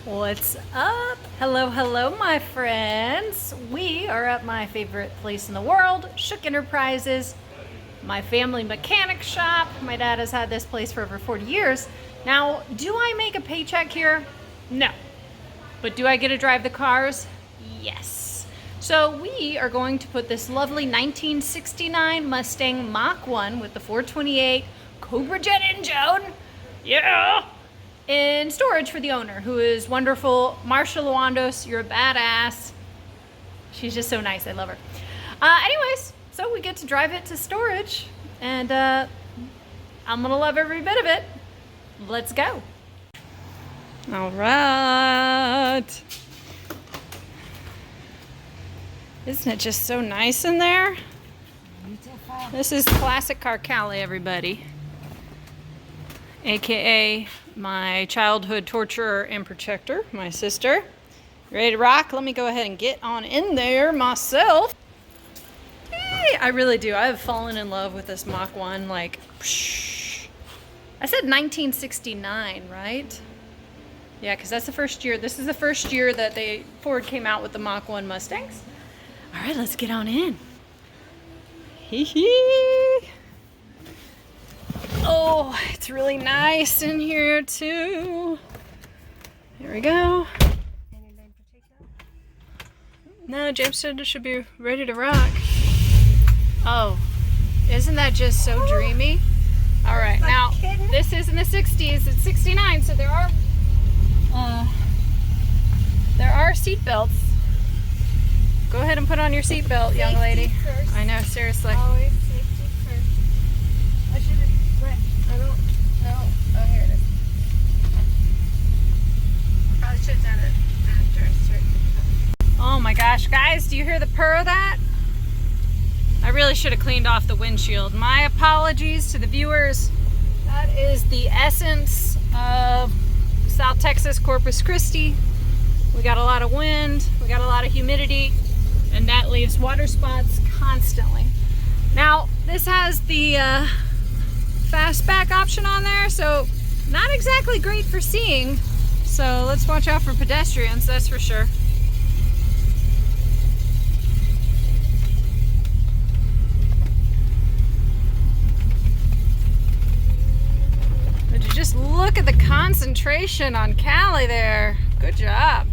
What's up? Hello, hello, my friends. We are at my favorite place in the world, Shook Enterprises, my family mechanic shop. My dad has had this place for over 40 years. Now, do I make a paycheck here? No. But do I get to drive the cars? Yes. So we are going to put this lovely 1969 Mustang Mach 1 with the 428 Cobra Jet engine. Yeah! In storage for the owner, who is wonderful. Marsha Luandos, you're a badass. She's just so nice. I love her. Anyways, so we get to drive it to storage, and I'm gonna love every bit of it. Let's go. All right. Isn't it just so nice in there? Beautiful. This is Classic Car Kalli, everybody. AKA my childhood torturer and protector, my sister. Ready to rock? Let me go ahead and get on in there myself. Hey, I really do. I've fallen in love with this Mach 1. Like, psh. I said 1969, right? Yeah, because that's the first year. This is the first year that Ford came out with the Mach 1 Mustangs. All right, let's get on in. Hee hee. Oh, it's really nice in here too. Here we go. No, James said it should be ready to rock. Oh, isn't that just so dreamy? All right, now this is in the 60s. It's 69, so there are seat belts. Go ahead and put on your seat belt, young lady. First. I know, seriously. Always safety first. I should have. I don't know. Oh, here it is. Probably should have done it after a certain time. Oh my gosh, guys, do you hear the purr of that? I really should have cleaned off the windshield. My apologies to the viewers. That is the essence of South Texas, Corpus Christi. We got a lot of wind, we got a lot of humidity, and that leaves water spots constantly. Now, this has the fastback option on there, so not exactly great for seeing. So let's watch out for pedestrians, that's for sure. Would you just look at the concentration on Kalli there? Good job.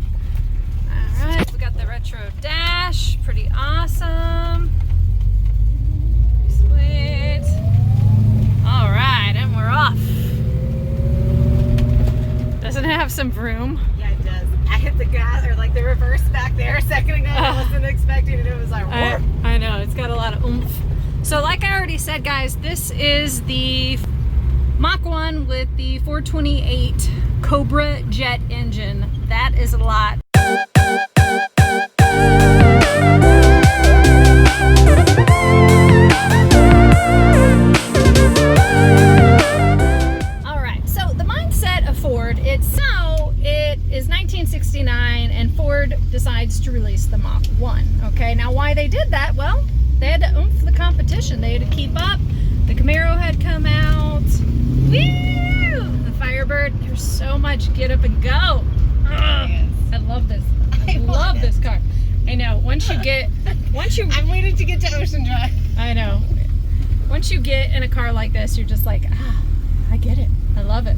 All right, we got the retro dash, pretty awesome. Sweet. All right, and we're off. Doesn't it have some vroom? Yeah, it does. I hit the gas, or like the reverse back there a second ago. I wasn't expecting it. It was like, I know, it's got a lot of oomph. So like I already said, guys, this is the Mach 1 with the 428 Cobra Jet engine. That is a lot. It is 1969 and Ford decides to release the Mach 1. Okay, now why they did that? Well, they had to oomph the competition. They had to keep up. The Camaro had come out. Woo! The Firebird. There's so much get up and go. Ugh, I love this. I love this car. I know. I'm waiting to get to Ocean Drive. I know. Once you get in a car like this, you're just like, I get it. I love it.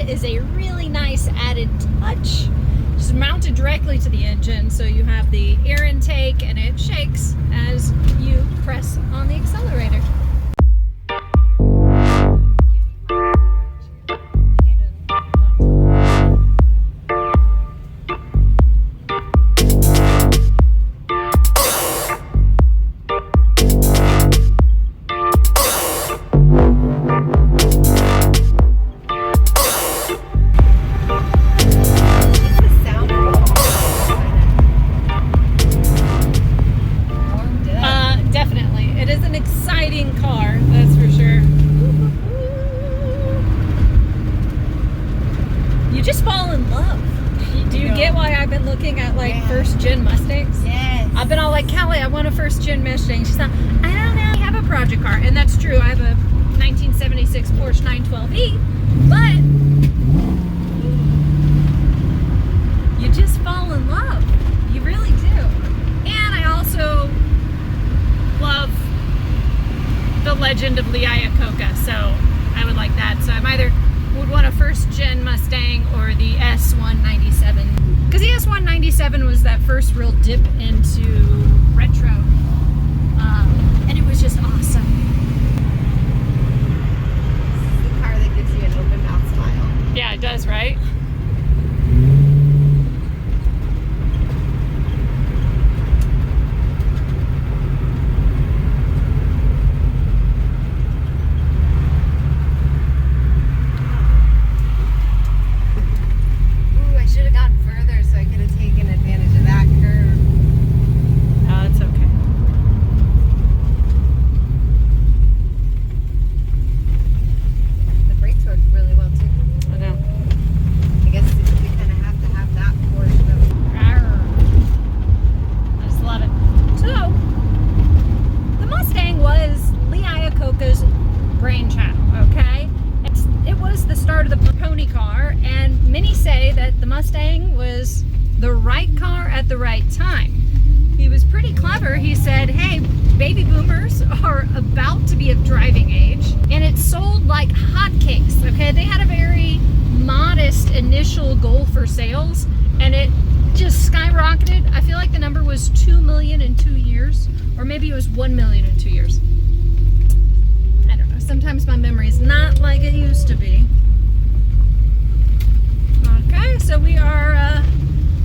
Is a really nice added touch. Just mounted directly to the engine, so you have the air intake and it shakes Kalli, I want a first gen Mustang. She's like, I don't know, I have a project car. And that's true, I have a 1976 Porsche 912E, but you just fall in love. You really do. And I also love the legend of Lee Iaccoca, so I would like that. So I'm either would want a first gen Mustang or the S197, because the S197 was that first real dip into retro, and it was just awesome. This is the car that gives you an open mouth smile. Yeah, it does, right? Mustang was the right car at the right time. He was pretty clever. He said, hey, baby boomers are about to be of driving age, and it sold like hotcakes, okay? They had a very modest initial goal for sales, and it just skyrocketed. I feel like the number was 2 million in 2 years, or maybe it was 1 million in 2 years. I don't know. Sometimes my memory is not like it used to be. Okay, so we are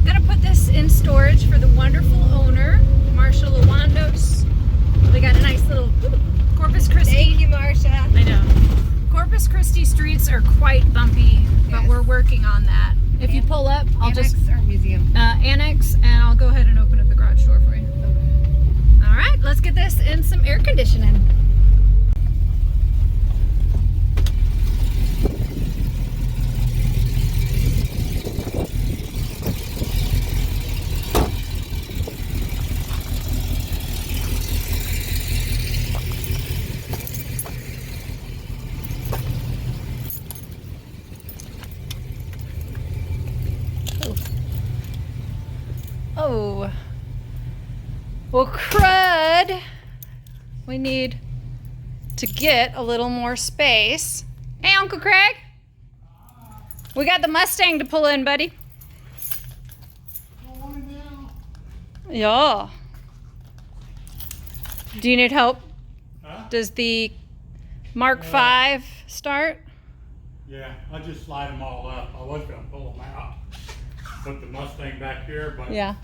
gonna put this in storage for the wonderful owner, Marsha Lawandos. We got a nice little Corpus Christi. Thank you, Marsha. I know. Corpus Christi streets are quite bumpy, but we're working on that. If you pull up, I'll Annex just or museum. Annex, and I'll go ahead and open up the garage door for you. Okay. All right, let's get this in some air conditioning. Oh, well, crud. We need to get a little more space. Hey, Uncle Craig. We got the Mustang to pull in, buddy. Yeah. Do you need help? Huh? Does the Mark V start? Yeah, I just slide them all up. I was gonna pull them out, put the Mustang back here, but Yeah.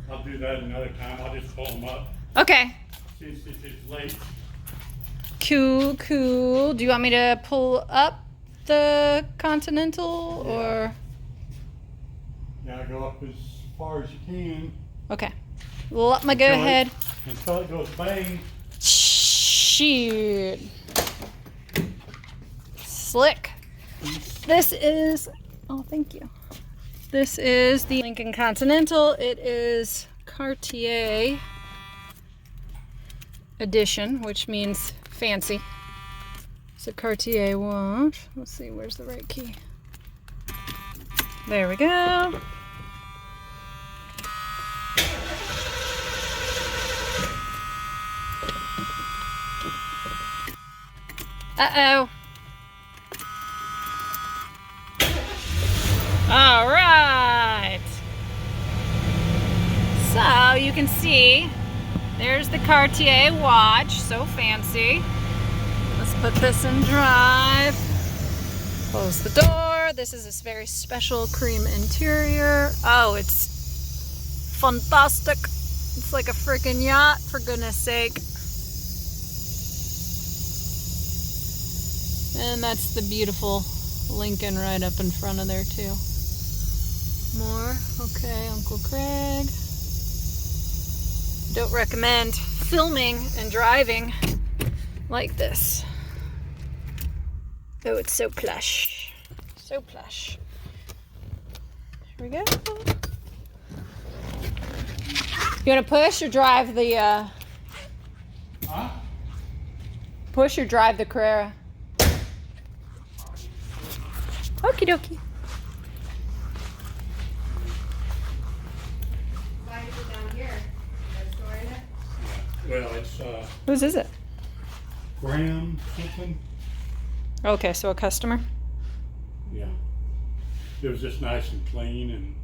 I'll do that another time. I'll just pull them up. Okay. Since it's late. Cool, cool. Do you want me to pull up the Continental or? Yeah, go up as far as you can. Okay. Let me go ahead. Until it goes bang. Shoot. Slick. This is, oh, thank you. This is the Lincoln Continental. It is Cartier edition, which means fancy. It's a Cartier watch. Let's see, where's the right key? There we go. Uh-oh. All right. So you can see there's the Cartier watch, so fancy. Let's put this in drive. Close the door. This is this very special cream interior. Oh, it's fantastic. It's like a freaking yacht, for goodness sake. And that's the beautiful Lincoln right up in front of there too. More. Okay, Uncle Craig. Don't recommend filming and driving like this. Oh, it's so plush. So plush. Here we go. You want to push or drive the, Huh? push or drive the Carrera? Okie dokie. Why is it down here? Is there a store in it? Well, it's Whose is it? Graham something. Okay, so a customer. Yeah. It was just nice and clean, and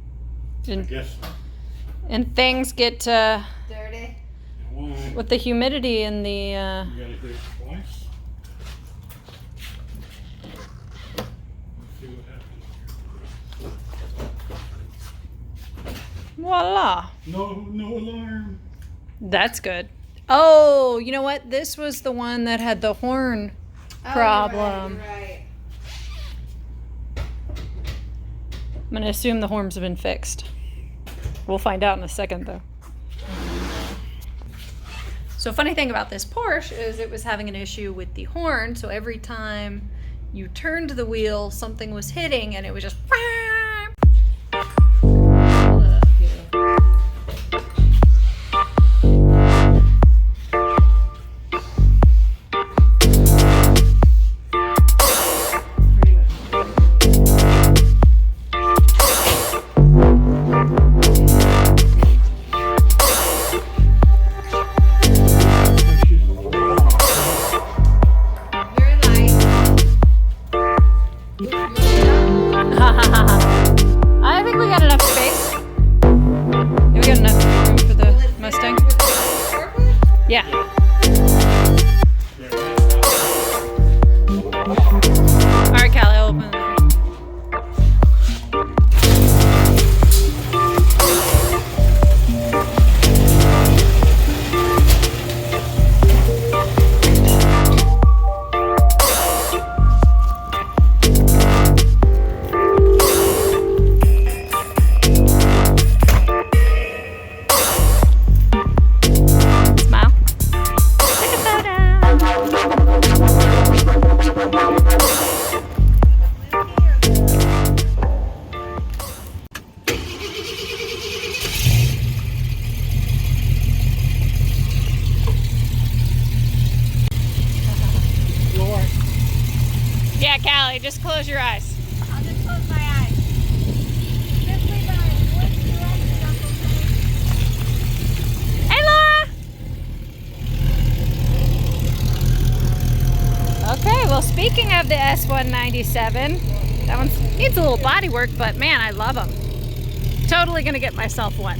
I And, guess and things get, Dirty. why with the humidity and the, you gotta do it twice. Let's see what happens. voila. No alarm. That's good. Oh, you know what? This was the one that had the horn problem. You're right. I'm going to assume the horns have been fixed. We'll find out in a second, though. So, funny thing about this Porsche is it was having an issue with the horn. So, every time you turned the wheel, something was hitting and it was just. Very light. I think we got enough space. Yeah, we got enough room for the Mustang. Yeah. All right, Kalli, I'll open the door. Smile. Take a photo. Lord. Yeah, Kalli, just close your eyes. I'll just close my eyes. Just leave my which direction, Uncle Kenny? Hey, Laura. Okay, well, speaking of the S197, that one needs a little body work, but man, I love them. Totally gonna get myself one.